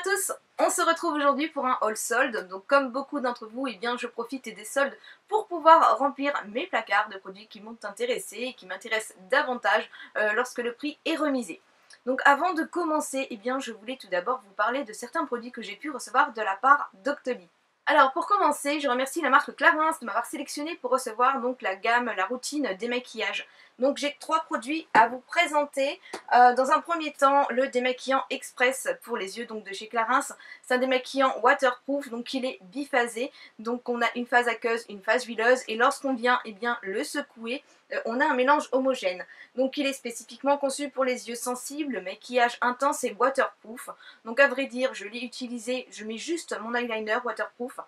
tous, on se retrouve aujourd'hui pour un haul solde. Donc comme beaucoup d'entre vous, eh bien, je profite des soldes pour pouvoir remplir mes placards de produits qui m'ont intéressé et qui m'intéressent davantage lorsque le prix est remisé. Donc avant de commencer, eh bien, je voulais tout d'abord vous parler de certains produits que j'ai pu recevoir de la part d'Octoly. Alors pour commencer, je remercie la marque Clarins de m'avoir sélectionné pour recevoir donc la gamme, la routine démaquillage. Donc j'ai 3 produits à vous présenter. Dans un premier temps, le démaquillant express pour les yeux donc de chez Clarins. C'est un démaquillant waterproof, donc il est biphasé. Donc on a une phase aqueuse, une phase huileuse et lorsqu'on vient le secouer, on a un mélange homogène. Donc il est spécifiquement conçu pour les yeux sensibles, maquillage intense et waterproof. Donc à vrai dire, je l'ai utilisé, je mets juste mon eyeliner waterproof,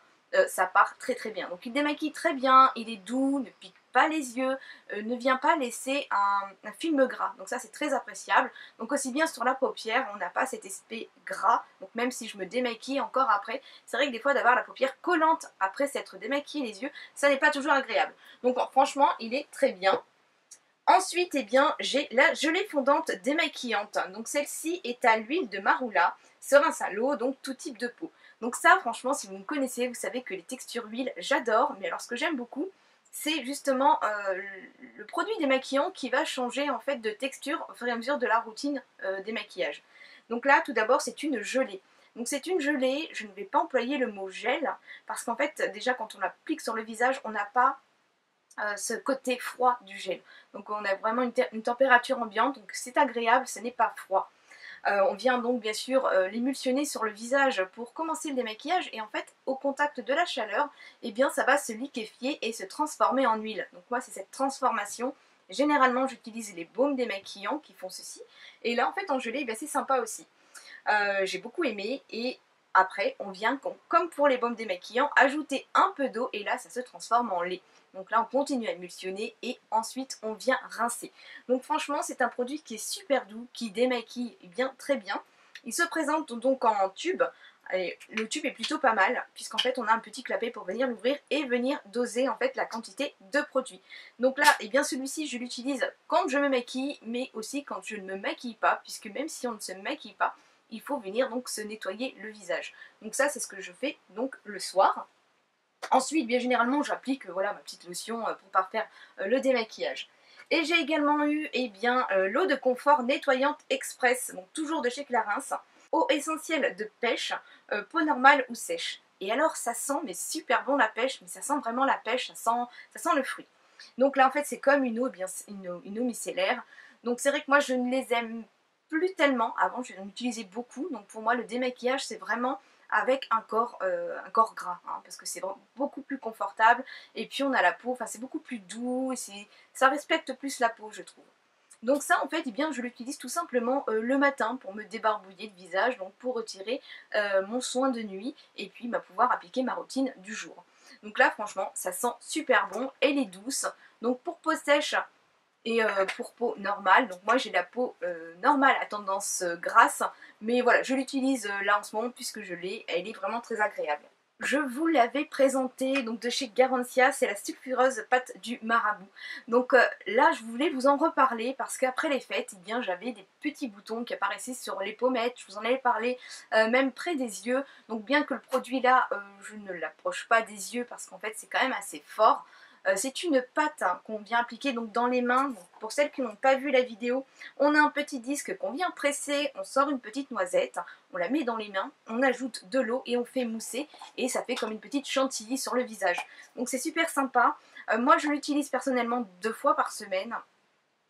ça part très très bien. Donc il démaquille très bien, il est doux, ne pique pas les yeux, ne vient pas laisser un film gras. Donc ça c'est très appréciable. Donc aussi bien sur la paupière, on n'a pas cet aspect gras. Donc même si je me démaquille encore après, c'est vrai que des fois d'avoir la paupière collante après s'être démaquillé les yeux, ça n'est pas toujours agréable. Donc franchement, il est très bien. Ensuite, eh bien, j'ai la gelée fondante démaquillante. Donc celle-ci est à l'huile de marula, se rince à l'eau, donc tout type de peau. Donc ça, franchement, si vous me connaissez, vous savez que les textures huile, j'adore. Mais alors ce que j'aime beaucoup, c'est justement le produit démaquillant qui va changer en fait de texture au fur et à mesure de la routine démaquillage. Donc là, tout d'abord, c'est une gelée. Donc c'est une gelée, je ne vais pas employer le mot gel, parce qu'en fait, déjà quand on l'applique sur le visage, on n'a pas ce côté froid du gel. Donc on a vraiment une température ambiante, donc c'est agréable, ce n'est pas froid. On vient donc bien sûr l'émulsionner sur le visage pour commencer le démaquillage et en fait au contact de la chaleur, eh bien ça va se liquéfier et se transformer en huile. Donc moi c'est cette transformation. Généralement j'utilise les baumes démaquillants qui font ceci et là en fait en gelée, eh c'est sympa aussi. J'ai beaucoup aimé et après on vient comme pour les baumes démaquillants ajouter un peu d'eau et là ça se transforme en lait. Donc là on continue à émulsionner et ensuite on vient rincer. Donc franchement c'est un produit qui est super doux, qui démaquille bien très bien. Il se présente donc en tube. Et le tube est plutôt pas mal puisqu'en fait on a un petit clapet pour venir l'ouvrir et venir doser en fait la quantité de produit. Donc là et bien celui-ci je l'utilise quand je me maquille mais aussi quand je ne me maquille pas puisque même si on ne se maquille pas il faut venir donc se nettoyer le visage. Donc ça c'est ce que je fais donc le soir. Ensuite, bien généralement, j'applique voilà, ma petite lotion pour parfaire le démaquillage. Et j'ai également eu l'eau de confort nettoyante express, donc toujours de chez Clarins. Eau essentielle de pêche, peau normale ou sèche. Et alors ça sent mais super bon la pêche, mais ça sent vraiment la pêche, ça sent le fruit. Donc là en fait c'est comme une eau, une eau micellaire. Donc c'est vrai que moi je ne les aime plus tellement, avant je en utilisais beaucoup. Donc pour moi le démaquillage c'est vraiment avec un corps gras, hein, parce que c'est beaucoup plus confortable et puis on a la peau, enfin c'est beaucoup plus doux et ça respecte plus la peau je trouve. Donc ça en fait eh bien, je l'utilise tout simplement le matin pour me débarbouiller le visage, donc pour retirer mon soin de nuit et puis pouvoir appliquer ma routine du jour. Donc là franchement ça sent super bon, elle est douce, donc pour peau sèche et pour peau normale, donc moi j'ai la peau normale à tendance grasse, mais voilà, je l'utilise là en ce moment puisque je l'ai, elle est vraiment très agréable. Je vous l'avais présenté donc de chez Garancia, c'est la sulfureuse pâte du marabout. Donc là je voulais vous en reparler parce qu'après les fêtes, eh bien j'avais des petits boutons qui apparaissaient sur les pommettes, je vous en avais parlé, même près des yeux. Donc bien que le produit là, je ne l'approche pas des yeux parce qu'en fait c'est quand même assez fort. C'est une pâte qu'on vient appliquer donc dans les mains. Donc, pour celles qui n'ont pas vu la vidéo, on a un petit disque qu'on vient presser, on sort une petite noisette, on la met dans les mains, on ajoute de l'eau et on fait mousser et ça fait comme une petite chantilly sur le visage. Donc c'est super sympa. Moi je l'utilise personnellement 2 fois par semaine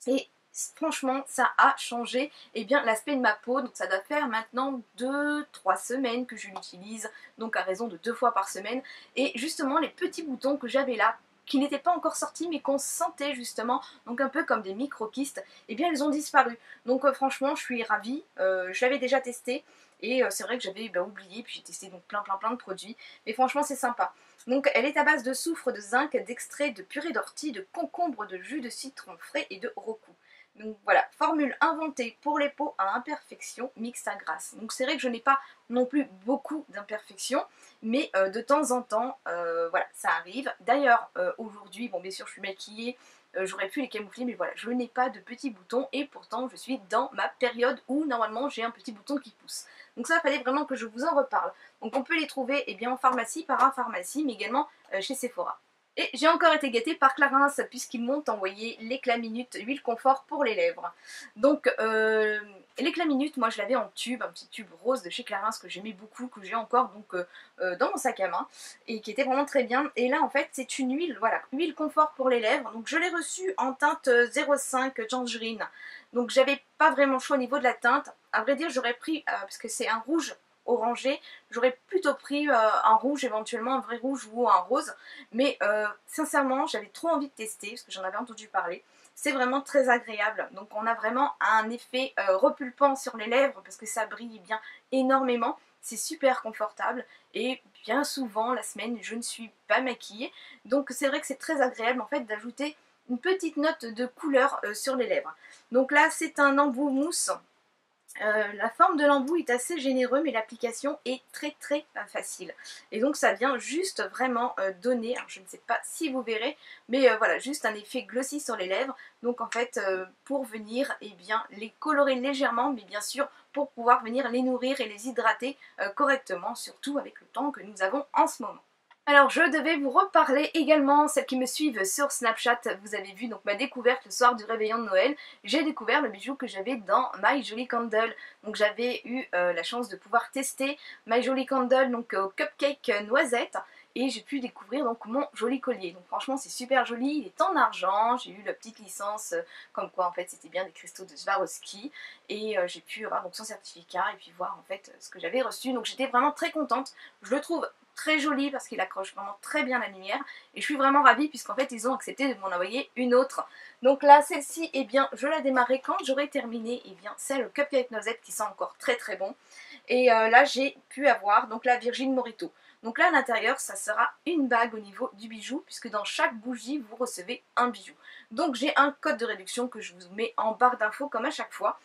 et franchement ça a changé l'aspect de ma peau. Donc ça doit faire maintenant 2-3 semaines que je l'utilise, donc à raison de 2 fois par semaine. Et justement les petits boutons que j'avais là, qui n'étaient pas encore sortis mais qu'on sentait justement, donc un peu comme des micro-kystes, eh bien elles ont disparu. Donc franchement je suis ravie, je l'avais déjà testé et c'est vrai que j'avais oublié, puis j'ai testé donc plein de produits, mais franchement c'est sympa. Donc elle est à base de soufre, de zinc, d'extrait de purée d'ortie, de concombre, de jus de citron frais et de roku. Donc voilà, formule inventée pour les peaux à imperfection mixte à grasse. Donc c'est vrai que je n'ai pas non plus beaucoup d'imperfections, mais de temps en temps, voilà, ça arrive. D'ailleurs, aujourd'hui, bon bien sûr je suis maquillée, j'aurais pu les camoufler, mais voilà, je n'ai pas de petits boutons et pourtant je suis dans ma période où normalement j'ai un petit bouton qui pousse. Donc ça, il fallait vraiment que je vous en reparle. Donc on peut les trouver eh bien, en pharmacie, parapharmacie, mais également chez Sephora. Et j'ai encore été gâtée par Clarins puisqu'ils m'ont envoyé l'éclat minute huile confort pour les lèvres. Donc l'éclat minute, moi je l'avais en tube, un petit tube rose de chez Clarins que j'aimais beaucoup, que j'ai encore donc dans mon sac à main et qui était vraiment très bien. Et là en fait c'est une huile, voilà, huile confort pour les lèvres. Donc je l'ai reçue en teinte 05 tangerine. Donc j'avais pas vraiment le choix au niveau de la teinte. À vrai dire j'aurais pris, parce que c'est un rouge orangé, j'aurais plutôt pris un rouge, éventuellement un vrai rouge ou un rose, mais sincèrement j'avais trop envie de tester parce que j'en avais entendu parler. C'est vraiment très agréable, donc on a vraiment un effet repulpant sur les lèvres parce que ça brille bien énormément, c'est super confortable et bien souvent la semaine je ne suis pas maquillée, donc c'est vrai que c'est très agréable en fait d'ajouter une petite note de couleur sur les lèvres. Donc là c'est un embout mousse. La forme de l'embout est assez généreux mais l'application est très facile et donc ça vient juste vraiment donner, alors je ne sais pas si vous verrez, mais voilà, juste un effet glossy sur les lèvres, donc en fait pour venir eh bien, les colorer légèrement, mais bien sûr pour pouvoir venir les nourrir et les hydrater correctement, surtout avec le temps que nous avons en ce moment. Alors je devais vous reparler également, celles qui me suivent sur Snapchat, vous avez vu donc ma découverte le soir du réveillon de Noël. J'ai découvert le bijou que j'avais dans My Jolly Candle. Donc j'avais eu la chance de pouvoir tester My Jolly Candle donc au cupcake noisette. Et j'ai pu découvrir donc mon joli collier. Donc franchement c'est super joli, il est en argent, j'ai eu la petite licence comme quoi en fait c'était bien des cristaux de Swarovski. Et j'ai pu avoir donc son certificat et puis voir en fait ce que j'avais reçu. Donc j'étais vraiment très contente, je le trouve très joli parce qu'il accroche vraiment très bien la lumière et je suis vraiment ravie puisqu'en fait ils ont accepté de m'en envoyer une autre. Donc là celle-ci eh bien je la démarrerai quand j'aurai terminé eh bien celle au cupcake noisette qui sent encore très bon. Et là j'ai pu avoir donc la Virgin Morito. Donc là à l'intérieur ça sera une bague au niveau du bijou puisque dans chaque bougie vous recevez un bijou. Donc j'ai un code de réduction que je vous mets en barre d'infos comme à chaque fois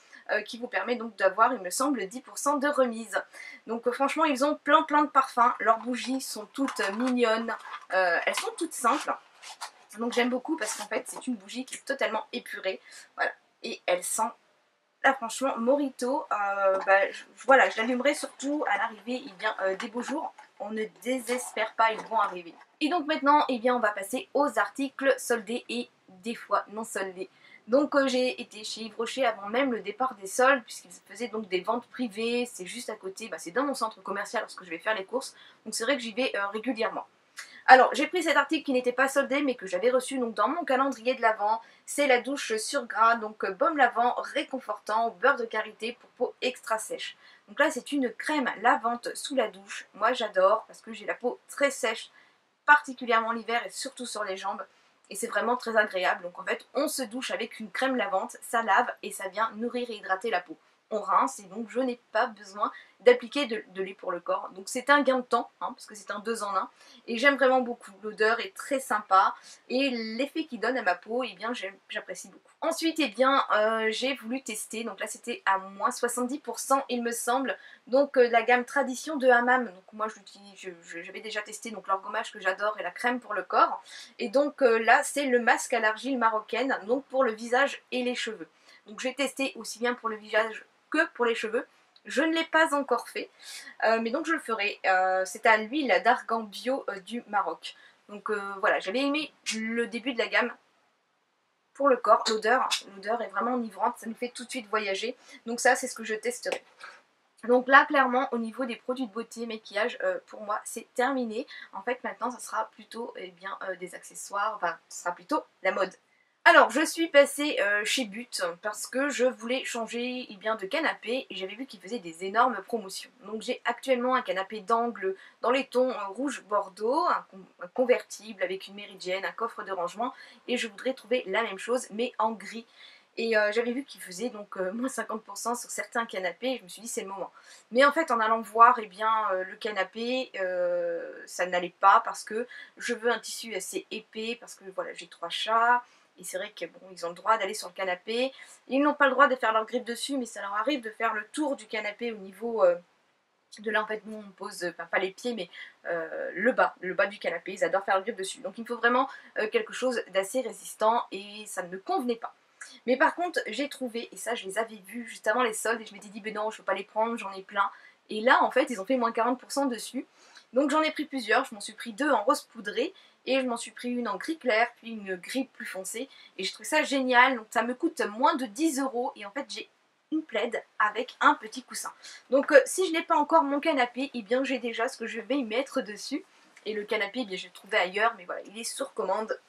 qui vous permet donc d'avoir il me semble 10% de remise. Donc franchement ils ont plein de parfums, leurs bougies sont toutes mignonnes, elles sont toutes simples. Donc j'aime beaucoup parce qu'en fait c'est une bougie qui est totalement épurée, voilà, et elle sent. Là franchement Morito, voilà, je l'allumerai surtout à l'arrivée des beaux jours. On ne désespère pas, ils vont arriver. Et donc maintenant, eh bien, on va passer aux articles soldés et des fois non soldés. Donc j'ai été chez Yves Rocher avant même le départ des soldes, puisqu'ils faisaient donc des ventes privées, c'est juste à côté, c'est dans mon centre commercial lorsque je vais faire les courses, donc c'est vrai que j'y vais régulièrement. Alors, j'ai pris cet article qui n'était pas soldé, mais que j'avais reçu donc dans mon calendrier de l'Avent. C'est la douche sur gras, donc baume lavant réconfortant au beurre de karité pour peau extra sèche. Donc là, c'est une crème lavante sous la douche. Moi, j'adore parce que j'ai la peau très sèche, particulièrement l'hiver et surtout sur les jambes. Et c'est vraiment très agréable. Donc en fait, on se douche avec une crème lavante, ça lave et ça vient nourrir et hydrater la peau. On rince et donc je n'ai pas besoin d'appliquer de lait pour le corps. Donc c'est un gain de temps, parce que c'est un 2 en 1. Et j'aime vraiment beaucoup. L'odeur est très sympa et l'effet qu'il donne à ma peau, eh bien j'apprécie beaucoup. Ensuite, eh bien, j'ai voulu tester, donc là c'était à moins 70% il me semble, donc la gamme Tradition de Hammam. Donc moi j'avais déjà testé donc leur gommage que j'adore et la crème pour le corps. Et donc là c'est le masque à l'argile marocaine, donc pour le visage et les cheveux. Donc j'ai testé aussi bien pour le visage que pour les cheveux. Je ne l'ai pas encore fait, mais donc je le ferai. C'est à l'huile d'argan bio du Maroc. Donc voilà, j'avais aimé le début de la gamme pour le corps. L'odeur est vraiment enivrante, ça nous fait tout de suite voyager. Donc ça, c'est ce que je testerai. Donc là, clairement, au niveau des produits de beauté, maquillage, pour moi, c'est terminé. En fait, maintenant, ça sera plutôt des accessoires, enfin, ce sera plutôt la mode. Alors, je suis passée chez But parce que je voulais changer de canapé et j'avais vu qu'ils faisaient des énormes promotions. Donc j'ai actuellement un canapé d'angle dans les tons rouge bordeaux, un convertible avec une méridienne, un coffre de rangement et je voudrais trouver la même chose mais en gris. Et j'avais vu qu'ils faisaient donc moins 50% sur certains canapés et je me suis dit c'est le moment. Mais en fait en allant voir le canapé, ça n'allait pas parce que je veux un tissu assez épais parce que voilà j'ai 3 chats. Et c'est vrai qu'ils ont le droit d'aller sur le canapé. Ils n'ont pas le droit de faire leur griffe dessus, mais ça leur arrive de faire le tour du canapé au niveau de là en fait nous on pose, enfin pas les pieds mais le bas du canapé. Ils adorent faire leur griffe dessus. Donc il me faut vraiment quelque chose d'assez résistant et ça ne me convenait pas. Mais par contre j'ai trouvé, et ça je les avais vus juste avant les soldes et je m'étais dit ben non je ne peux pas les prendre, j'en ai plein. et là en fait ils ont fait moins 40% dessus. Donc j'en ai pris plusieurs, je m'en suis pris 2 en rose poudré et je m'en suis pris une en gris clair puis une gris plus foncé et je trouve ça génial. Donc ça me coûte moins de 10 € et en fait j'ai une plaid avec un petit coussin. Donc si je n'ai pas encore mon canapé, eh bien j'ai déjà ce que je vais y mettre dessus. Et le canapé, eh bien je l'ai trouvé ailleurs, mais voilà, il est sur commande.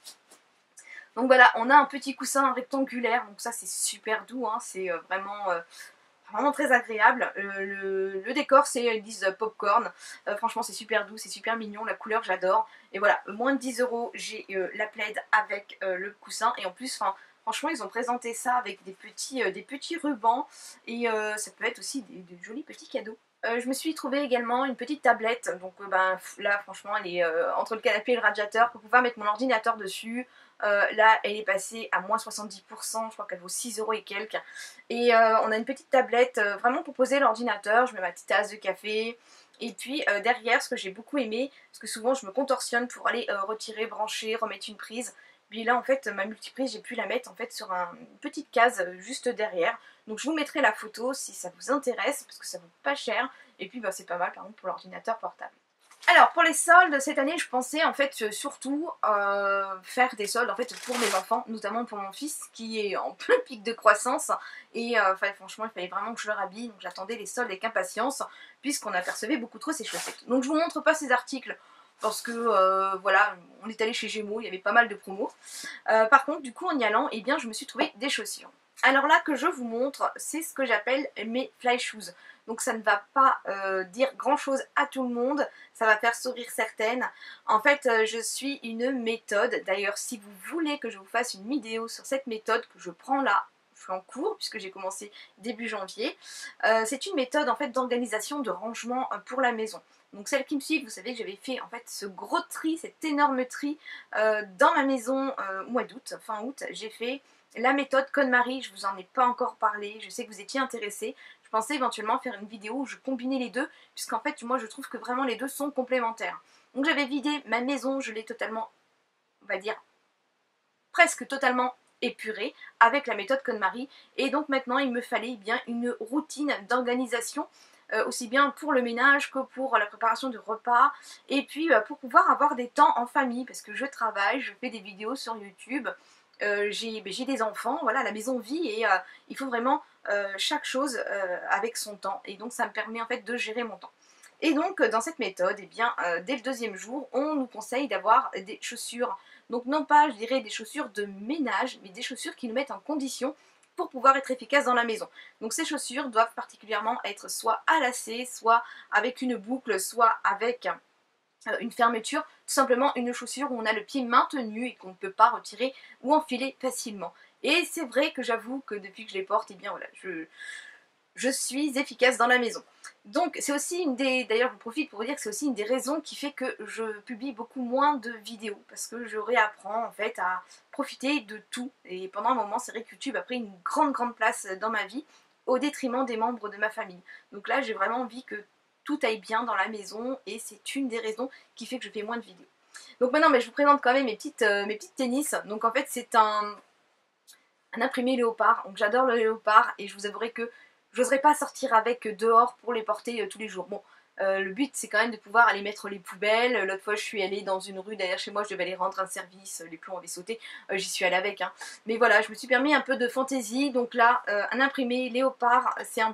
Donc voilà, on a un petit coussin rectangulaire, donc ça c'est super doux, hein, c'est vraiment très agréable. Le décor c'est, ils disent popcorn, franchement c'est super doux, c'est super mignon, la couleur j'adore. Et voilà, moins de 10 €, j'ai la plaid avec le coussin, et en plus, franchement ils ont présenté ça avec des petits rubans, et ça peut être aussi des jolis petits cadeaux. Je me suis trouvé également une petite tablette, donc ben, là franchement elle est entre le canapé et le radiateur pour pouvoir mettre mon ordinateur dessus. Là elle est passée à moins 70%, je crois qu'elle vaut 6 € et quelques. Et on a une petite tablette vraiment pour poser l'ordinateur, je mets ma petite tasse de café. Et puis derrière, ce que j'ai beaucoup aimé, parce que souvent je me contorsionne pour aller retirer, brancher, remettre une prise. Puis là en fait ma multiprise j'ai pu la mettre en fait sur une petite case juste derrière. Donc je vous mettrai la photo si ça vous intéresse parce que ça vaut pas cher. Et puis bah, c'est pas mal par exemple pour l'ordinateur portable. Alors pour les soldes cette année je pensais en fait surtout faire des soldes en fait pour mes enfants, notamment pour mon fils qui est en plein pic de croissance et franchement il fallait vraiment que je le rhabille, donc j'attendais les soldes avec impatience puisqu'on apercevait beaucoup trop ses chaussettes. Donc je vous montre pas ces articles parce que voilà, on est allé chez Gémeaux, il y avait pas mal de promos. Par contre du coup en y allant, eh bien je me suis trouvé des chaussures. Alors là que je vous montre, c'est ce que j'appelle mes fly shoes. Donc ça ne va pas dire grand chose à tout le monde, ça va faire sourire certaines. En fait je suis une méthode, d'ailleurs si vous voulez que je vous fasse une vidéo sur cette méthode que je prends là, je suis en cours puisque j'ai commencé début janvier, c'est une méthode en fait d'organisation de rangement pour la maison. Donc celles qui me suivent, vous savez que j'avais fait en fait ce gros tri, cet énorme tri dans ma maison au mois d'août, fin août, j'ai fait la méthode KonMari, je vous en ai pas encore parlé, je sais que vous étiez intéressés. Je pensais éventuellement faire une vidéo où je combinais les deux, puisqu'en fait moi je trouve que vraiment les deux sont complémentaires. Donc j'avais vidé ma maison, je l'ai totalement, on va dire, presque totalement épurée avec la méthode KonMari. Et donc maintenant il me fallait bien une routine d'organisation, aussi bien pour le ménage que pour la préparation de repas, et puis pour pouvoir avoir des temps en famille, parce que je travaille, je fais des vidéos sur YouTube. J'ai des enfants, voilà, la maison vit et il faut vraiment chaque chose avec son temps, et donc ça me permet en fait de gérer mon temps. Et donc dans cette méthode, eh bien, dès le 2e jour, on nous conseille d'avoir des chaussures, donc non pas je dirais des chaussures de ménage, mais des chaussures qui nous mettent en condition pour pouvoir être efficace dans la maison. Donc ces chaussures doivent particulièrement être soit à lacets, soit avec une boucle, soit avec une fermeture, tout simplement une chaussure où on a le pied maintenu et qu'on ne peut pas retirer ou enfiler facilement. Et c'est vrai que j'avoue que depuis que je les porte, eh bien voilà, je suis efficace dans la maison. Donc c'est aussi une des, d'ailleurs je profite pour vous dire que c'est aussi une des raisons qui fait que je publie beaucoup moins de vidéos, parce que je réapprends en fait à profiter de tout. Et pendant un moment c'est vrai que YouTube a pris une grande place dans ma vie au détriment des membres de ma famille. Donc là j'ai vraiment envie que tout aille bien dans la maison, et c'est une des raisons qui fait que je fais moins de vidéos. Donc maintenant je vous présente quand même mes petites tennis. Donc en fait c'est un imprimé léopard, donc j'adore le léopard et je vous avouerai que j'oserais pas sortir avec dehors pour les porter tous les jours. Bon, le but c'est quand même de pouvoir aller mettre les poubelles. L'autre fois je suis allée dans une rue derrière chez moi, je devais aller rendre un service, les plombs avaient sauté, j'y suis allée avec. Hein. Mais voilà, je me suis permis un peu de fantaisie, donc là un imprimé léopard, c'est un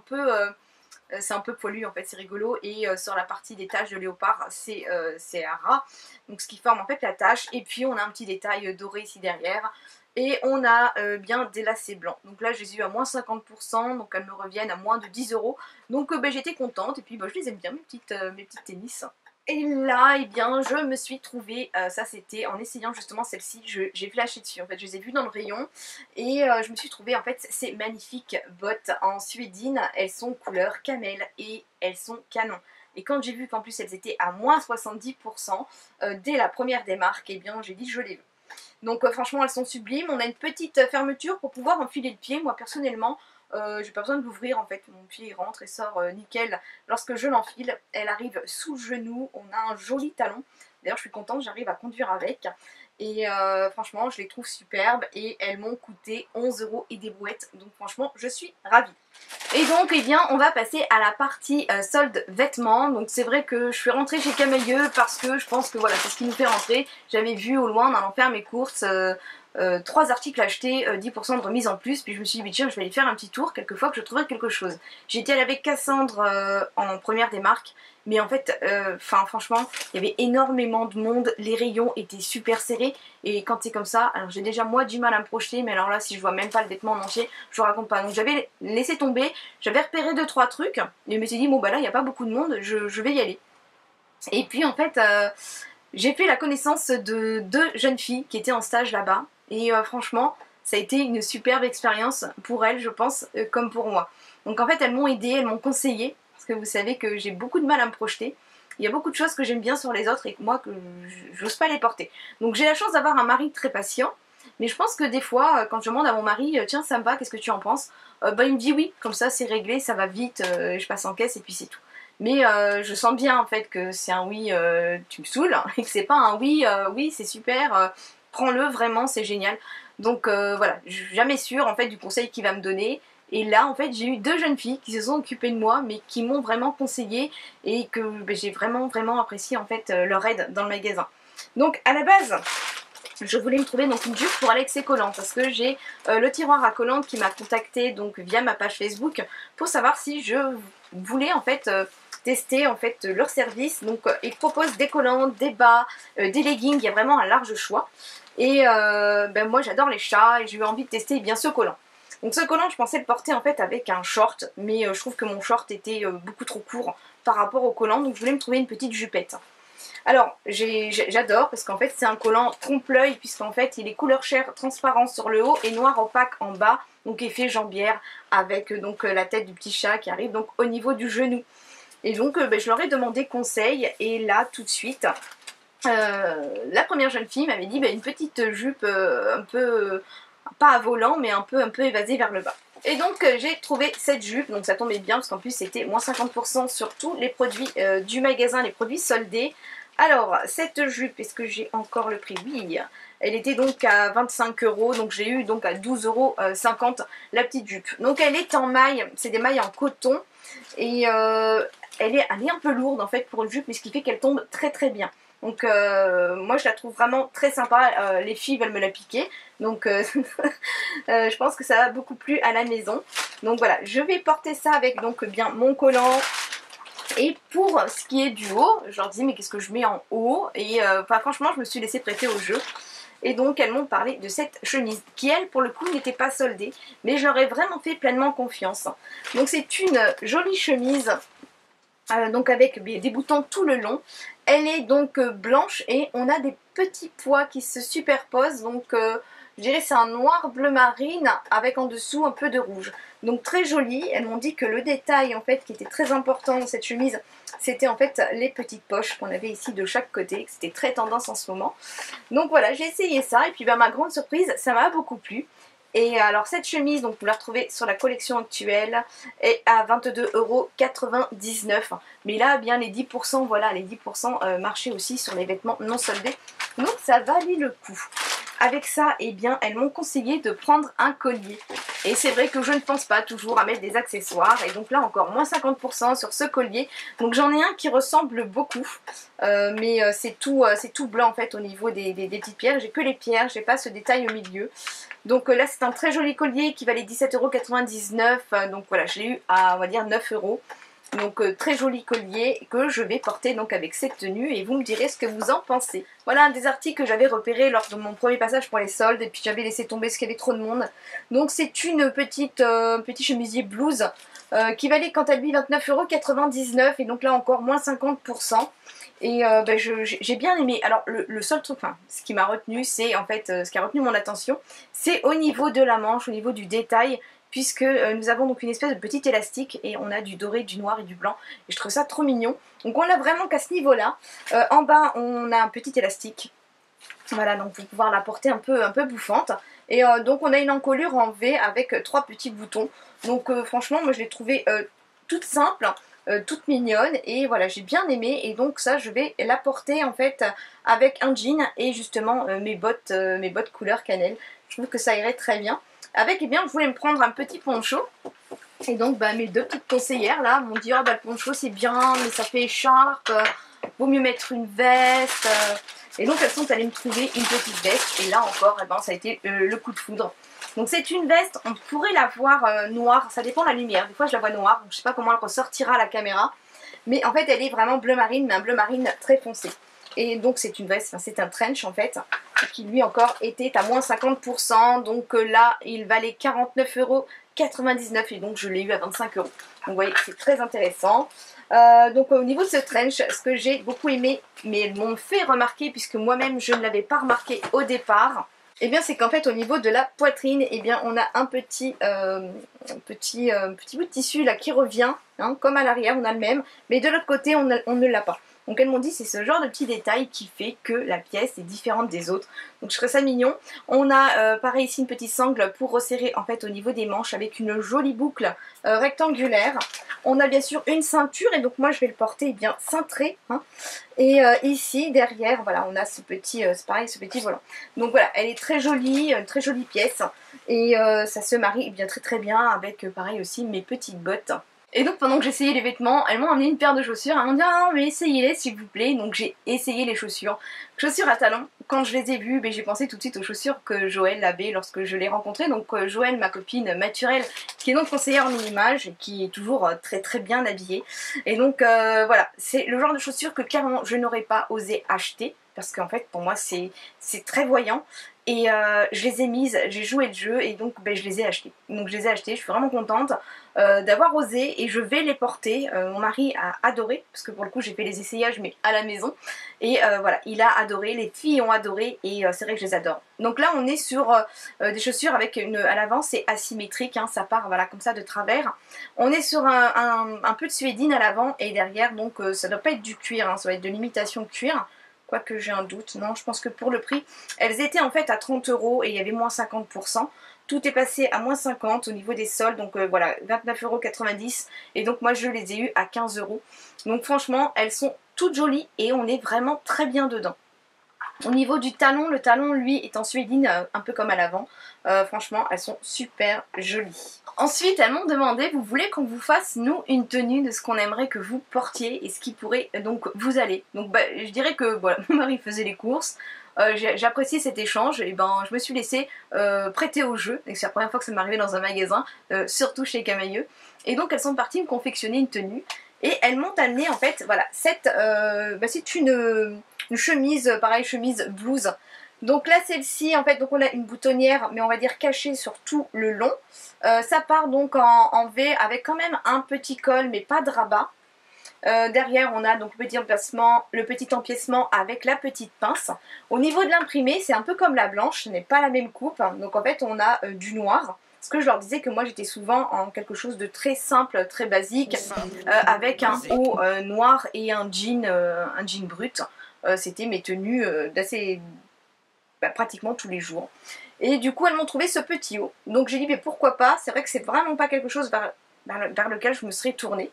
peu poilu en fait, c'est rigolo, et sur la partie des taches de léopard c'est un ras, donc ce qui forme en fait la tache, et puis on a un petit détail doré ici derrière, et on a bien des lacets blancs. Donc là je les ai eu à moins 50%, donc elles me reviennent à moins de 10 €, donc j'étais contente, et puis je les aime bien mes petites tennis. Et là, eh bien, je me suis trouvée, ça c'était en essayant justement celle-ci, j'ai flashé dessus, en fait, je les ai vues dans le rayon, et je me suis trouvée en fait ces magnifiques bottes en suédine, elles sont couleur camel, et elles sont canon. Et quand j'ai vu qu'en plus elles étaient à moins 70%, dès la première des marques, eh bien j'ai dit je les veux. Donc franchement elles sont sublimes, on a une petite fermeture pour pouvoir enfiler le pied, moi personnellement, j'ai pas besoin de l'ouvrir en fait, mon pied rentre et sort nickel lorsque je l'enfile. Elle arrive sous le genou, on a un joli talon, d'ailleurs je suis contente, j'arrive à conduire avec. Et franchement je les trouve superbes et elles m'ont coûté 11 € et des brouettes, donc franchement je suis ravie. Et donc eh bien on va passer à la partie solde vêtements. Donc c'est vrai que je suis rentrée chez Camailleux parce que je pense que voilà c'est ce qui nous fait rentrer. J'avais vu au loin en allant faire mes courses 3 articles achetés, 10% de remise en plus, puis je me suis dit tiens je vais aller faire un petit tour quelquefois que je trouverai quelque chose. J'étais allée avec Cassandre en première des marques, mais en fait franchement il y avait énormément de monde, les rayons étaient super serrés et quand c'est comme ça, alors j'ai déjà moi du mal à me projeter, mais alors là si je vois même pas le vêtement en entier, je vous raconte pas. Donc j'avais laissé tomber, j'avais repéré 2-3 trucs et je me suis dit bon bah là il n'y a pas beaucoup de monde, je vais y aller. Et puis en fait j'ai fait la connaissance de 2 jeunes filles qui étaient en stage là-bas et franchement ça a été une superbe expérience pour elles je pense comme pour moi. Donc en fait elles m'ont aidée, elles m'ont conseillé parce que vous savez que j'ai beaucoup de mal à me projeter. Il y a beaucoup de choses que j'aime bien sur les autres et que moi que j'ose pas les porter. Donc j'ai la chance d'avoir un mari très patient, mais je pense que des fois quand je demande à mon mari tiens ça me va, qu'est-ce que tu en penses, bah il me dit oui, comme ça c'est réglé, ça va vite, je passe en caisse et puis c'est tout. Mais je sens bien en fait que c'est un oui tu me saoules et que c'est pas un oui oui c'est super, prends-le vraiment c'est génial. Donc voilà, je suis jamais sûre en fait du conseil qu'il va me donner. Et là en fait j'ai eu 2 jeunes filles qui se sont occupées de moi mais qui m'ont vraiment conseillé et que j'ai vraiment apprécié en fait leur aide dans le magasin. Donc à la base je voulais me trouver donc une jupe pour aller avec ses collants parce que j'ai le tiroir à collants qui m'a contacté donc via ma page Facebook pour savoir si je voulais en fait tester en fait leur service. Donc ils proposent des collants, des bas, des leggings, il y a vraiment un large choix. Et moi j'adore les chats et j'ai eu envie de tester bien ce collant. Donc ce collant je pensais le porter en fait avec un short, mais je trouve que mon short était beaucoup trop court par rapport au collant, donc je voulais me trouver une petite jupette. Alors j'adore parce qu'en fait c'est un collant trompe-l'œil puisqu'en fait il est couleur chair transparent sur le haut et noir opaque en bas, donc effet jambière avec donc la tête du petit chat qui arrive donc au niveau du genou. Et donc je leur ai demandé conseil et là tout de suite la première jeune fille m'avait dit une petite jupe un peu pas à volant mais un peu évasée vers le bas. Et donc j'ai trouvé cette jupe, donc ça tombait bien parce qu'en plus c'était moins 50% sur tous les produits du magasin, les produits soldés. Alors cette jupe, est-ce que j'ai encore le prix? Oui, elle était donc à 25 €, donc j'ai eu donc à 12,50 € la petite jupe. Donc elle est en maille, c'est des mailles en coton et elle est un peu lourde en fait pour une jupe mais ce qui fait qu'elle tombe très bien. Donc moi je la trouve vraiment très sympa, les filles veulent me la piquer, donc je pense que ça va beaucoup plu à la maison. Donc voilà, je vais porter ça avec donc bien mon collant. Et pour ce qui est du haut, je leur dis mais qu'est-ce que je mets en haut, et franchement je me suis laissée prêter au jeu. Et donc elles m'ont parlé de cette chemise qui elle pour le coup n'était pas soldée, mais je leur ai vraiment fait pleinement confiance. Donc c'est une jolie chemise donc avec des boutons tout le long. Elle est donc blanche et on a des petits pois qui se superposent, donc je dirais c'est un noir bleu marine avec en dessous un peu de rouge. Donc très joli. Elles m'ont dit que le détail en fait qui était très important dans cette chemise, c'était en fait les petites poches qu'on avait ici de chaque côté, que c'était très tendance en ce moment. Donc voilà, j'ai essayé ça et puis ma grande surprise, ça m'a beaucoup plu. Et alors cette chemise, donc vous la retrouvez sur la collection actuelle, est à 22,99 €. Mais là, bien les 10%, voilà, les 10% marchaient aussi sur les vêtements non soldés. Donc ça valait le coup. Avec ça, eh bien, elles m'ont conseillé de prendre un collier. Et c'est vrai que je ne pense pas toujours à mettre des accessoires. Et donc là, encore moins 50% sur ce collier. Donc j'en ai un qui ressemble beaucoup. Mais c'est tout blanc en fait au niveau des petites pierres. J'ai que les pierres, j'ai pas ce détail au milieu. Donc là, c'est un très joli collier qui valait 17,99 €. Donc voilà, je l'ai eu à, on va dire, 9 €. Donc très joli collier que je vais porter donc avec cette tenue et vous me direz ce que vous en pensez. Voilà un des articles que j'avais repéré lors de mon premier passage pour les soldes et puis j'avais laissé tomber parce qu'il y avait trop de monde. Donc c'est une petit chemisier blouse qui valait quant à lui 29,99 € et donc là encore moins 50%. Et j'ai bien aimé. Alors le seul truc, enfin ce qui m'a retenu, c'est en fait ce qui a retenu mon attention, c'est au niveau de la manche, au niveau du détail, puisque nous avons donc une espèce de petit élastique et on a du doré, du noir et du blanc et je trouve ça trop mignon. Donc on l'a vraiment qu'à ce niveau là. En bas on a un petit élastique, voilà, donc pour pouvoir la porter un peu bouffante. Et donc on a une encolure en V avec 3 petits boutons. Donc franchement moi je l'ai trouvée toute simple. toute mignonne, et voilà, j'ai bien aimé, et donc ça je vais la porter en fait avec un jean et justement mes bottes couleur cannelle. Je trouve que ça irait très bien. Avec, eh bien, je voulais me prendre un petit poncho. Et donc bah, mes deux petites conseillères là m'ont dit: oh, bah, le poncho c'est bien mais ça fait écharpe, vaut mieux mettre une veste. Et donc elles sont allées me trouver une petite veste, et là encore eh ben, ça a été le coup de foudre. Donc c'est une veste, on pourrait la voir noire, ça dépend de la lumière, des fois je la vois noire, donc je sais pas comment elle ressortira à la caméra, mais en fait elle est vraiment bleu marine, mais un bleu marine très foncé. Et donc c'est une veste, enfin, c'est un trench en fait, qui lui encore était à moins 50%, donc là il valait 49,99 € et donc je l'ai eu à 25 €. Donc vous voyez, c'est très intéressant. Donc au niveau de ce trench, ce que j'ai beaucoup aimé, mais elles m'ont fait remarquer puisque moi-même je ne l'avais pas remarqué au départ, et bien c'est qu'en fait au niveau de la poitrine, et bien on a un petit bout de tissu là qui revient, hein, comme à l'arrière on a le même, mais de l'autre côté on ne l'a pas. Donc elles m'ont dit c'est ce genre de petit détail qui fait que la pièce est différente des autres. Donc je trouve ça mignon. On a pareil ici une petite sangle pour resserrer en fait au niveau des manches avec une jolie boucle rectangulaire. On a bien sûr une ceinture, et donc moi je vais le porter bien cintré, hein. Et ici derrière voilà on a ce petit, c'est pareil, ce petit volant. Donc voilà, elle est très jolie, une très jolie pièce, et ça se marie eh bien très bien avec pareil aussi mes petites bottes. Et donc pendant que j'essayais les vêtements, elles m'ont amené une paire de chaussures, elles m'ont dit: ah non mais essayez-les s'il vous plaît. Donc j'ai essayé les chaussures, chaussures à talons. Quand je les ai vues, j'ai pensé tout de suite aux chaussures que Joël avait lorsque je l'ai rencontré. Donc Joël, ma copine Mathurelle, qui est donc conseillère en image et qui est toujours très bien habillée. Et donc voilà, c'est le genre de chaussures que clairement je n'aurais pas osé acheter, parce qu'en fait pour moi c'est très voyant. Et je les ai mises, j'ai joué le jeu, et donc je les ai achetées. Donc je les ai achetées, je suis vraiment contente d'avoir osé, et je vais les porter. Mon mari a adoré, parce que pour le coup j'ai fait les essayages mais à la maison. Et voilà, il a adoré, les filles ont adoré, et c'est vrai que je les adore. Donc là on est sur des chaussures avec à l'avant c'est asymétrique, hein, ça part voilà comme ça de travers. On est sur un peu de suédine à l'avant, et derrière donc ça doit pas être du cuir, hein, ça va être de l'imitation cuir. Quoique j'ai un doute, non, je pense que pour le prix, elles étaient en fait à 30 € et il y avait moins 50%. Tout est passé à moins 50 au niveau des soldes, donc voilà, 29,90 €, et donc moi je les ai eues à 15 €. Donc franchement, elles sont toutes jolies et on est vraiment très bien dedans. Au niveau du talon, le talon lui est en suédine, un peu comme à l'avant. Franchement, elles sont super jolies. Ensuite, elles m'ont demandé: vous voulez qu'on vous fasse, nous, une tenue de ce qu'on aimerait que vous portiez et ce qui pourrait donc vous aller. Donc je dirais que voilà, mon mari faisait les courses. J'ai apprécié cet échange, et ben je me suis laissée prêter au jeu, et c'est la première fois que ça m'est arrivé dans un magasin, surtout chez Camailleux. Et donc elles sont parties me confectionner une tenue, et elles m'ont amené en fait voilà c'est une chemise, pareil, chemise blouse. Donc là celle-ci en fait, donc on a une boutonnière mais on va dire cachée sur tout le long. Ça part donc en V avec quand même un petit col mais pas de rabat. Derrière on a donc le petit empiècement avec la petite pince. Au niveau de l'imprimé c'est un peu comme la blanche, ce n'est pas la même coupe, donc en fait on a du noir. Parce que je leur disais que moi j'étais souvent en quelque chose de très simple, très basique, avec un haut noir et un jean brut. C'était mes tenues d'assez pratiquement tous les jours. Et du coup elles m'ont trouvé ce petit haut. Donc j'ai dit mais pourquoi pas, c'est vrai que c'est vraiment pas quelque chose vers lequel je me serais tournée.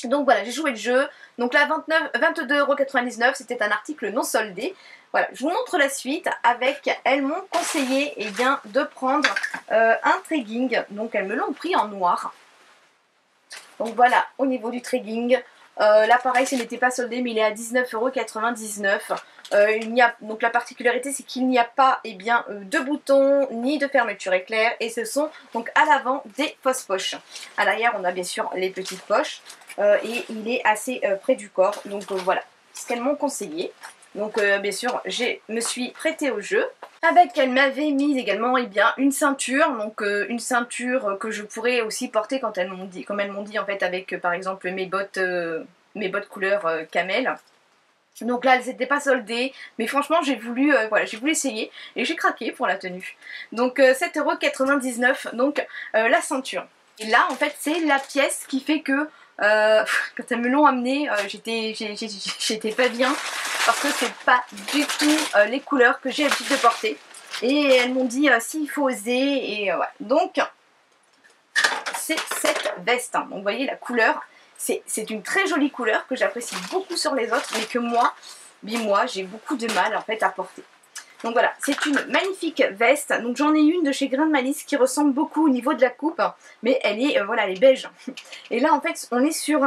Donc voilà, j'ai joué le jeu. Donc là 22,99 €, c'était un article non soldé. Voilà, je vous montre la suite avec, elles m'ont conseillé eh bien, de prendre un tracking. Donc elles me l'ont pris en noir. Donc voilà, au niveau du tracking, là pareil, ce n'était pas soldé mais il est à 19,99 €. Donc la particularité c'est qu'il n'y a pas eh bien, de boutons ni de fermeture éclair, et ce sont donc à l'avant des fausses poches. À l'arrière on a bien sûr les petites poches. Et il est assez près du corps, donc voilà ce qu'elles m'ont conseillé. Donc bien sûr je me suis prêtée au jeu. Avec, elles m'avaient mis également eh bien, une ceinture, donc une ceinture que je pourrais aussi porter quand elles m'ont dit, comme elles m'ont dit en fait, avec par exemple mes bottes couleur camel. Donc là elles n'étaient pas soldées, mais franchement j'ai voulu essayer et j'ai craqué pour la tenue. Donc 7,99 €, donc la ceinture. Et là en fait c'est la pièce qui fait que quand elles me l'ont amené, j'étais pas bien, parce que c'est pas du tout les couleurs que j'ai l'habitude de porter. Et elles m'ont dit si, il faut oser, et voilà. Donc c'est cette veste, hein. Donc vous voyez la couleur c'est une très jolie couleur que j'apprécie beaucoup sur les autres, mais que moi j'ai beaucoup de mal en fait à porter. Donc voilà, c'est une magnifique veste. Donc j'en ai une de chez Grain de Malice qui ressemble beaucoup au niveau de la coupe, mais elle est, voilà, elle est beige. Et là en fait on est sur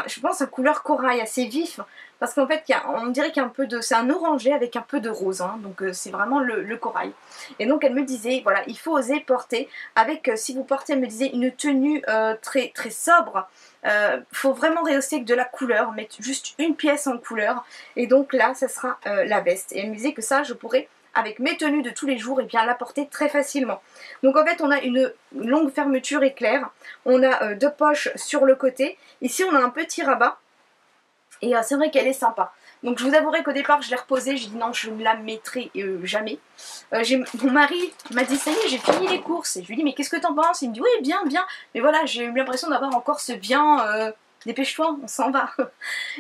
je pense un couleur corail assez vif, parce qu'en fait on dirait qu'il y a un peu de, c'est un orangé avec un peu de rose, hein, donc c'est vraiment le corail. Et donc elle me disait, voilà, il faut oser porter avec, si vous portez, elle me disait, une tenue très très sobre, faut vraiment rehausser avec de la couleur, mettre juste une pièce en couleur, et donc là ça sera la veste. Et elle me disait que ça je pourrais, avec mes tenues de tous les jours, et bien la porter très facilement. Donc en fait on a une longue fermeture éclair, on a deux poches sur le côté, ici on a un petit rabat, et c'est vrai qu'elle est sympa. Donc je vous avouerai qu'au départ je l'ai reposée, j'ai dit non, je ne la mettrai jamais. Mon mari m'a dit ça y est, j'ai fini les courses, et je lui dis mais qu'est-ce que t'en penses? Il me dit oui, bien, bien, mais voilà, j'ai eu l'impression d'avoir encore ce bien, dépêche-toi, on s'en va.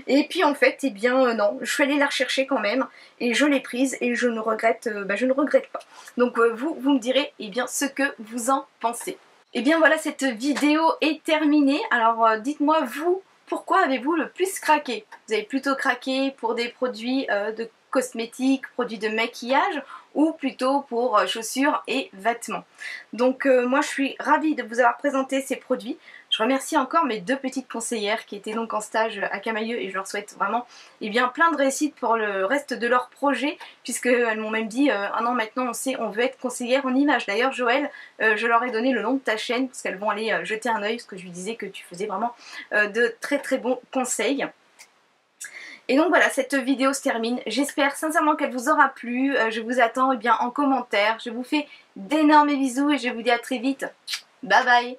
Et puis en fait, eh bien non, je suis allée la rechercher quand même, et je l'ai prise, et je ne regrette, je ne regrette pas. Donc vous me direz eh bien ce que vous en pensez. Et bien voilà, cette vidéo est terminée. Alors dites-moi vous, pourquoi avez-vous le plus craqué? Vous avez plutôt craqué pour des produits de cosmétiques, produits de maquillage, ou plutôt pour chaussures et vêtements? Donc moi je suis ravie de vous avoir présenté ces produits. Je remercie encore mes deux petites conseillères qui étaient donc en stage à Camaïeu, et je leur souhaite vraiment bien plein de réussite pour le reste de leur projet, puisqu'elles m'ont même dit ah non, maintenant on sait, on veut être conseillère en image. D'ailleurs Joël, je leur ai donné le nom de ta chaîne parce qu'elles vont aller jeter un œil, parce que je lui disais que tu faisais vraiment de très très bons conseils. Et donc voilà, cette vidéo se termine. J'espère sincèrement qu'elle vous aura plu. Je vous attends en commentaire. Je vous fais d'énormes bisous et je vous dis à très vite. Bye bye.